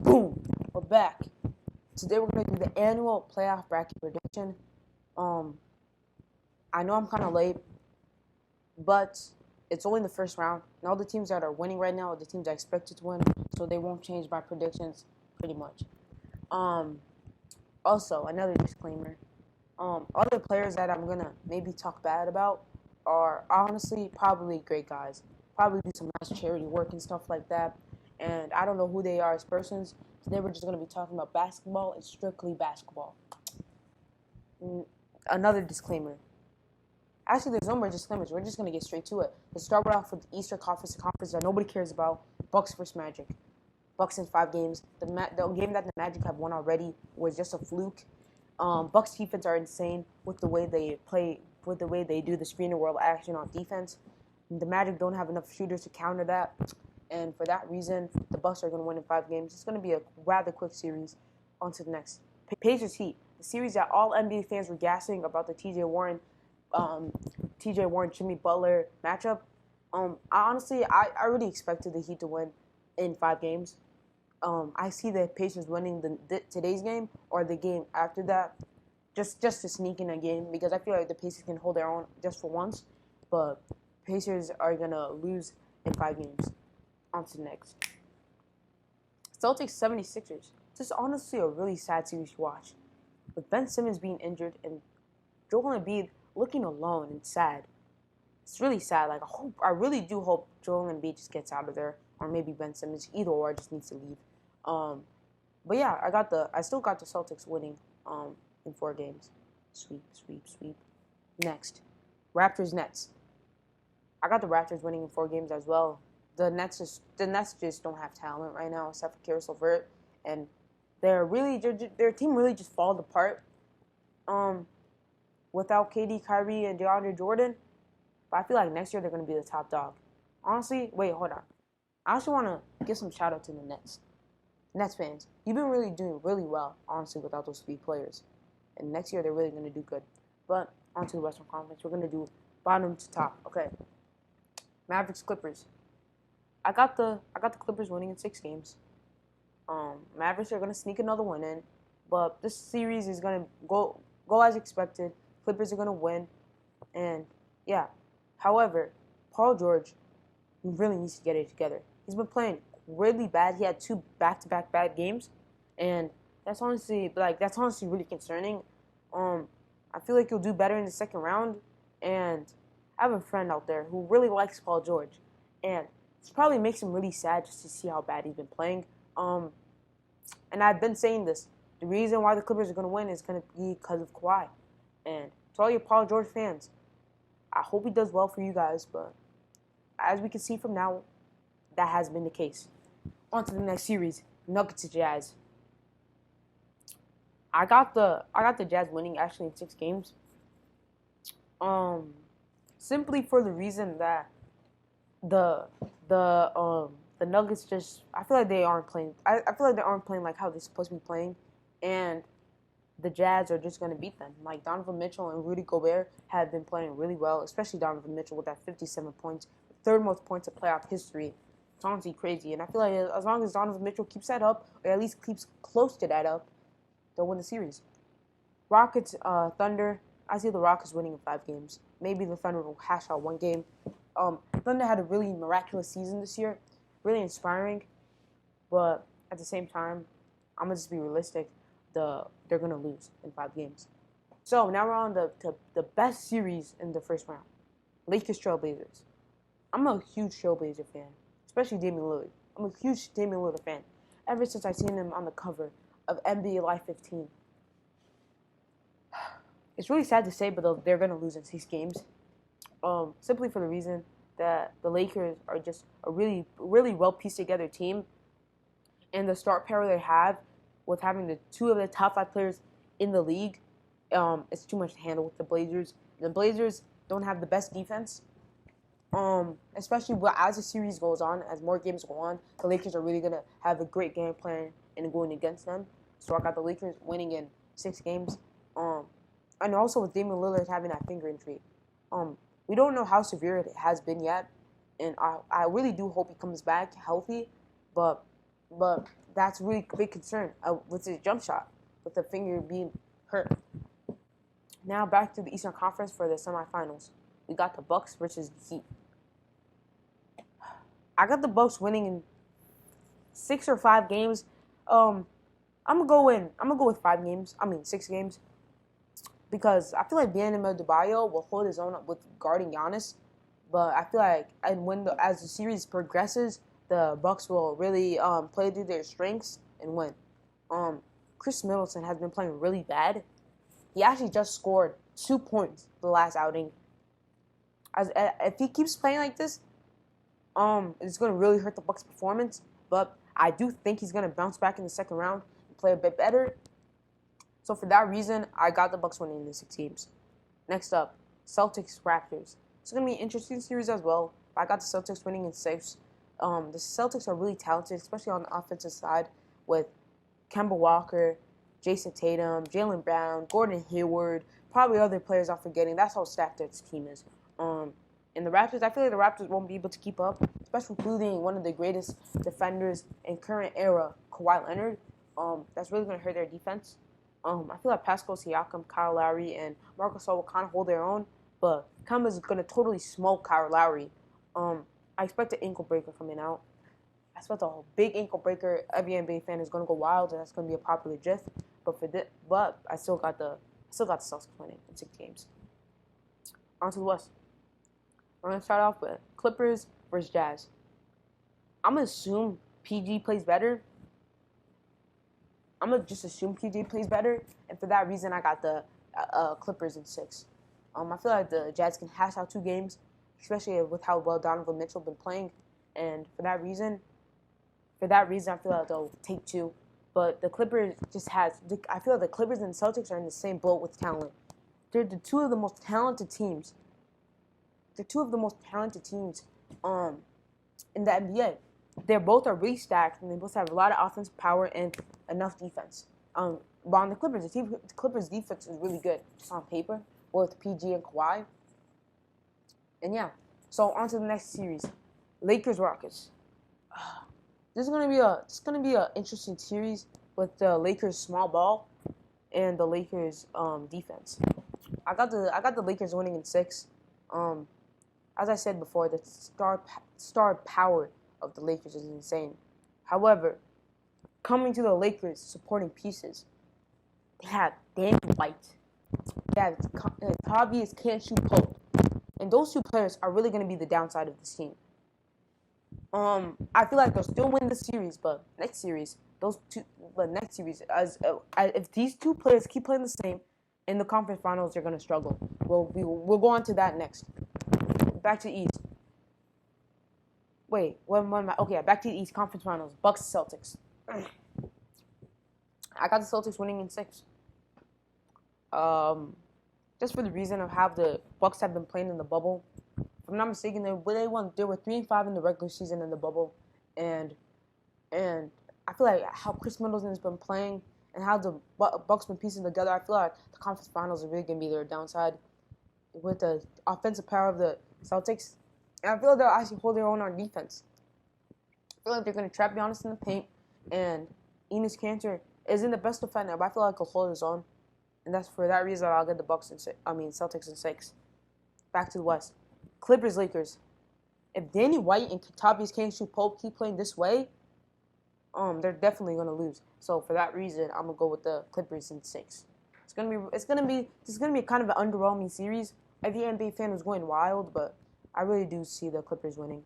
Boom! We're back. Today we're gonna do the annual playoff bracket prediction. Um, I know I'm kind of late, but it's only the first round. And all the teams that are winning right now are the teams I expected to win, so they won't change my predictions pretty much. Um, Also, another disclaimer. Other players that I'm gonna maybe talk bad about are honestly probably great guys. Probably do some nice charity work and stuff like that. And I don't know who they are as persons. Today we're just gonna be talking about basketball and strictly basketball. Another disclaimer. Actually, there's no more disclaimers. We're just gonna get straight to it. Let's start off with the Eastern Conference, the conference that nobody cares about. Bucks versus Magic. Bucks in 5 games. The game that the Magic have won already was just a fluke. Bucks defense are insane with the way they play, with the way they do the screen and world action on defense. The Magic don't have enough shooters to counter that, and for that reason, the Bucks are going to win in 5 games. It's going to be a rather quick series. On to the next. Pacers Heat, the series that all NBA fans were gassing about the um, T.J. Warren, Jimmy Butler matchup. I really expected the Heat to win in 5 games. I see the Pacers winning today's game or the game after that, just to sneak in a game because I feel like the Pacers can hold their own just for once, but Pacers are gonna lose in 5 games. On to the next. Celtics 76ers. This is honestly a really sad series to watch, with Ben Simmons being injured and Joel Embiid looking alone and sad. It's really sad. Like I really do hope Joel Embiid just gets out of there, or maybe Ben Simmons. Either or just needs to leave. Um, but yeah, I still got the Celtics winning in 4 games. Sweep, sweep, sweep. Next, Raptors Nets. I got the Raptors winning in 4 games as well. The Nets just don't have talent right now except for Caris LeVert, and their team really just falls apart. Um, Without KD, Kyrie, and DeAndre Jordan. But I feel like next year they're gonna be the top dog. Honestly, wait, hold on. I also want to give some shout out to the Nets. Nets fans, you've been really doing really well, honestly, without those 3 players. And next year they're really going to do good. But on to the Western Conference. We're going to do bottom to top. Okay. Mavericks Clippers. I got the Clippers winning in 6 games. Mavericks are going to sneak another one in, but this series is going to go as expected. Clippers are going to win, and yeah. However, Paul George really needs to get it together. He's been playing really bad. He had 2 back-to-back bad games, and that's honestly really concerning. I feel like he'll do better in the second round, and I have a friend out there who really likes Paul George, and this probably makes him really sad just to see how bad he's been playing. And I've been saying this. The reason why the Clippers are going to win is going to be because of Kawhi. And to all your Paul George fans, I hope he does well for you guys, but as we can see from now, that has been the case. On to the next series, Nuggets to Jazz. I got the Jazz winning actually in 6 games. Um, Simply for the reason that the the Nuggets just I feel like they aren't playing. I feel like they aren't playing like how they're supposed to be playing, and the Jazz are just going to beat them. Like Donovan Mitchell and Rudy Gobert have been playing really well, especially Donovan Mitchell with that 57 points, third most points in playoff history. It's honestly crazy, and I feel like as long as Donovan Mitchell keeps that up, or at least keeps close to that up, they'll win the series. Rockets, Thunder. I see the Rockets winning in 5 games. Maybe the Thunder will hash out 1 game. Thunder had a really miraculous season this year, really inspiring. But at the same time, I'm gonna just be realistic. They're gonna lose in 5 games. So now we're on the best series in the first round. Lakers Trailblazers. I'm a huge Trailblazer fan, especially Damian Lillard. I'm a huge Damian Lillard fan. Ever since I seen him on the cover of NBA Live 15. It's really sad to say, but they're gonna lose in 6 games. Simply for the reason that the Lakers are just a really, really well pieced together team, and the start power they have with having the 2 of the top 5 players in the league, it's too much to handle with the Blazers. The Blazers don't have the best defense, especially as the series goes on, as more games go on, the Lakers are really gonna have a great game plan in going against them. So I got the Lakers winning in 6 games. And also with Damian Lillard having that finger injury, we don't know how severe it has been yet, and I really do hope he comes back healthy. But but that's really big concern with his jump shot, with the finger being hurt. Now back to the Eastern Conference for the semifinals. We got the Bucks versus the Heat. I got the Bucks winning in 6 or 5 games. I'm gonna go with 5 games. I mean 6 games, because I feel like Bam Adebayo will hold his own up with guarding Giannis. But I feel like, and as the series progresses, the Bucks will really play through their strengths and win. Chris Middleton has been playing really bad. He actually just scored 2 points the last outing. If he keeps playing like this, it's gonna really hurt the Bucks' performance. But I do think he's gonna bounce back in the second round and play a bit better. So for that reason, I got the Bucks winning the 6 games. Next up, Celtics Raptors. It's gonna be an interesting series as well. But I got the Celtics winning in 6. The Celtics are really talented, especially on the offensive side, with Kemba Walker, Jason Tatum, Jaylen Brown, Gordon Hayward, probably other players I'm forgetting. That's how stacked their team is. And the Raptors, I feel like the Raptors won't be able to keep up, especially including one of the greatest defenders in current era, Kawhi Leonard. That's really going to hurt their defense. I feel like Pascal Siakam, Kyle Lowry, and Marc Gasol will kind of hold their own, but Kemba is going to totally smoke Kyle Lowry. I expect an ankle breaker coming out. I expect a big ankle breaker. Every NBA fan is going to go wild, and that's going to be a popular gif. But I still got the Celtics winning in 6 games. On to the West. We're going to start off with Clippers versus Jazz. I'm going to assume PG plays better. I'm going to just assume PG plays better. And for that reason, I got the Clippers in 6. I feel like the Jazz can hash out 2 games, especially with how well Donovan Mitchell been playing. And for that reason, I feel like they'll take 2. But the Clippers I feel like the Clippers and the Celtics are in the same boat with talent. They're the 2 of the most talented teams. They're 2 of the most talented teams in the NBA. They both are really stacked, and they both have a lot of offensive power and enough defense. But on the Clippers, the Clippers' defense is really good, just on paper, with PG and Kawhi. And yeah, so on to the next series, Lakers Rockets. This is gonna be a interesting series with the Lakers small ball and the Lakers defense. I got the Lakers winning in 6. As I said before, the star power of the Lakers is insane. However, coming to the Lakers supporting pieces, they have Danny White, they have Tavius Cantu Pope, and those 2 players are really going to be the downside of this team. I feel like they'll still win the series, but next series, if these 2 players keep playing the same in the conference finals, they're going to struggle. We'll go on to that next. Back to the East. Wait, back to the East Conference Finals. Bucks Celtics. I got the Celtics winning in 6. Just for the reason of how the Bucks have been playing in the bubble. If I'm not mistaken, they were 3-5 in the regular season in the bubble, and I feel like how Chris Middleton has been playing and how the Bucks been piecing together. I feel like the conference finals are really gonna be their downside with the offensive power of the Celtics. And I feel like they'll actually hold their own on defense. I feel like they're going to trap Giannis in the paint, and Enes Kanter isn't the best defender, but I feel like he'll hold his own. And that's for that reason I'll get the Celtics in 6. Back to the West. Clippers Lakers. If Danny White and Tavius Cantu Pope keep playing this way, they're definitely going to lose. So for that reason, I'm going to go with the Clippers in 6. This is gonna be kind of an underwhelming series. Every NBA fan was going wild, but I really do see the Clippers winning.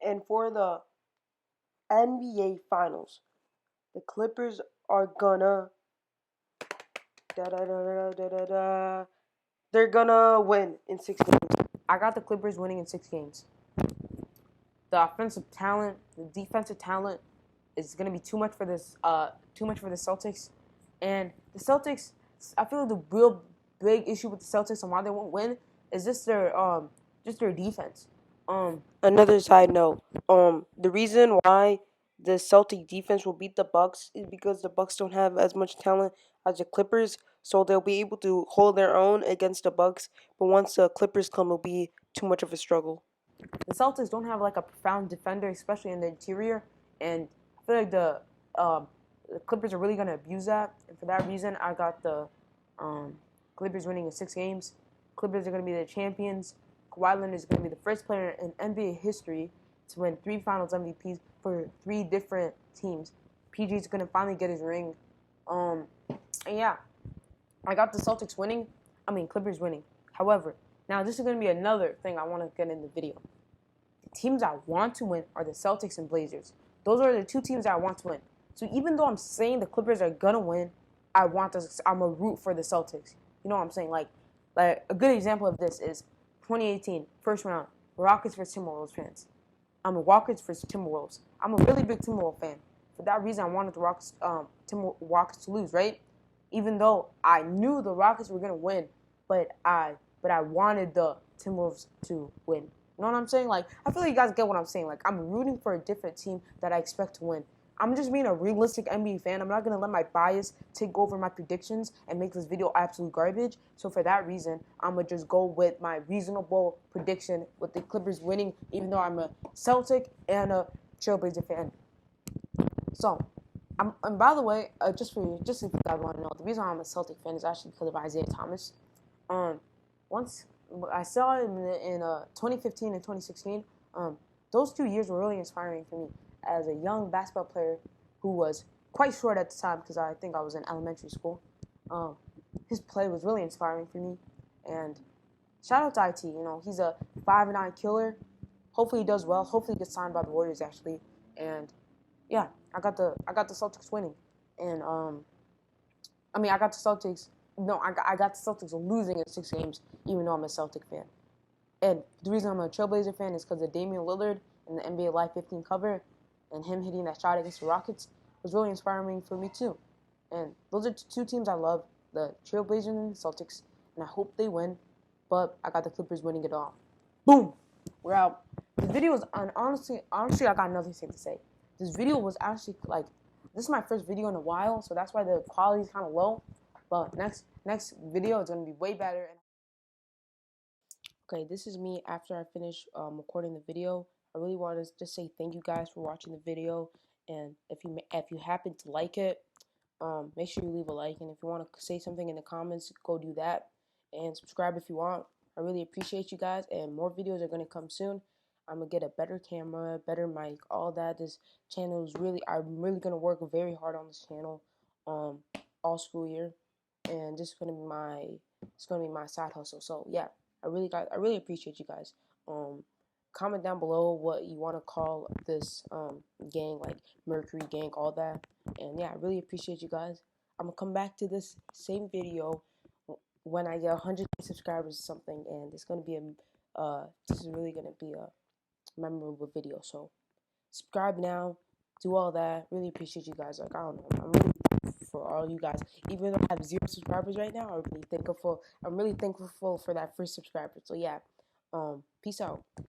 And for the NBA Finals, the Clippers are gonna they're gonna win in 6 games. I got the Clippers winning in 6 games. The offensive talent, the defensive talent is gonna be too much for the Celtics, and the Celtics. I feel like the real big issue with the Celtics and why they won't win is just their defense. Another side note, the reason why the Celtic defense will beat the Bucks is because the Bucks don't have as much talent as the Clippers. so they'll be able to hold their own against the Bucks. But once the Clippers come, it'll be too much of a struggle. The Celtics don't have like a profound defender, especially in the interior, and I feel like the Clippers are really gonna abuse that. And for that reason, I got the um, Clippers winning in 6 games. Clippers are gonna be the champions. Kawhi Leonard is gonna be the first player in NBA history to win 3 Finals MVPs for 3 different teams. PG is gonna finally get his ring. And yeah, I got the Celtics winning. Clippers winning. However, now this is gonna be another thing I want to get in the video. The teams I want to win are the Celtics and Blazers. Those are the 2 teams I want to win. So even though I'm saying the Clippers are gonna win, I'm a root for the Celtics. You know what I'm saying? Like a good example of this is 2018 first round Rockets vs Timberwolves fans. I'm a Rockets vs Timberwolves. I'm a really big Timberwolves fan. For that reason, I wanted the Rockets to lose, right? Even though I knew the Rockets were gonna win, but I wanted the Timberwolves to win. You know what I'm saying? Like, I feel like you guys get what I'm saying. Like, I'm rooting for a different team that I expect to win. I'm just being a realistic NBA fan. I'm not going to let my bias take over my predictions and make this video absolute garbage. So for that reason, I'm going to just go with my reasonable prediction with the Clippers winning, even though I'm a Celtic and a Trailblazer fan. So, and by the way, just if you guys want to know, the reason why I'm a Celtic fan is actually because of Isaiah Thomas. Once I saw him in 2015 and 2016. Those 2 years were really inspiring for me as a young basketball player who was quite short at the time because I think I was in elementary school. His play was really inspiring for me, and shout out to IT. You know, he's a 5'9" killer. Hopefully he does well. Hopefully he gets signed by the Warriors actually, and yeah, I got the Celtics winning, and I got the Celtics. No, I got the Celtics losing in 6 games, even though I'm a Celtic fan. And the reason I'm a Trailblazer fan is because of Damian Lillard in the NBA Live 15 cover, and him hitting that shot against the Rockets was really inspiring for me too. And those are 2 teams I love, the Trailblazers and the Celtics, and I hope they win. But I got the Clippers winning it all. Boom, we're out. The video was honestly, I got nothing to say. This video was actually like, this is my first video in a while, so that's why the quality is kind of low. But next video is gonna be way better. Okay, this is me after I finish recording the video. I really want to just say thank you guys for watching the video, and if you happen to like it, make sure you leave a like, and if you want to say something in the comments, go do that, and subscribe if you want. I really appreciate you guys, and more videos are gonna come soon. I'm gonna get a better camera, better mic, all that. This channel is I'm really gonna work very hard on this channel, all school year, and this is gonna be my side hustle. So yeah. I really appreciate you guys. Comment down below what you want to call this gang, like Mercury Gang, all that. And yeah, I really appreciate you guys. I'm gonna come back to this same video when I get 100 subscribers or something, and it's gonna be this is really gonna be a memorable video. So subscribe now, do all that. Really appreciate you guys. Like, I don't know, I'm really for all you guys. Even though I have 0 subscribers right now, I'm really thankful for that first subscriber. So yeah, peace out.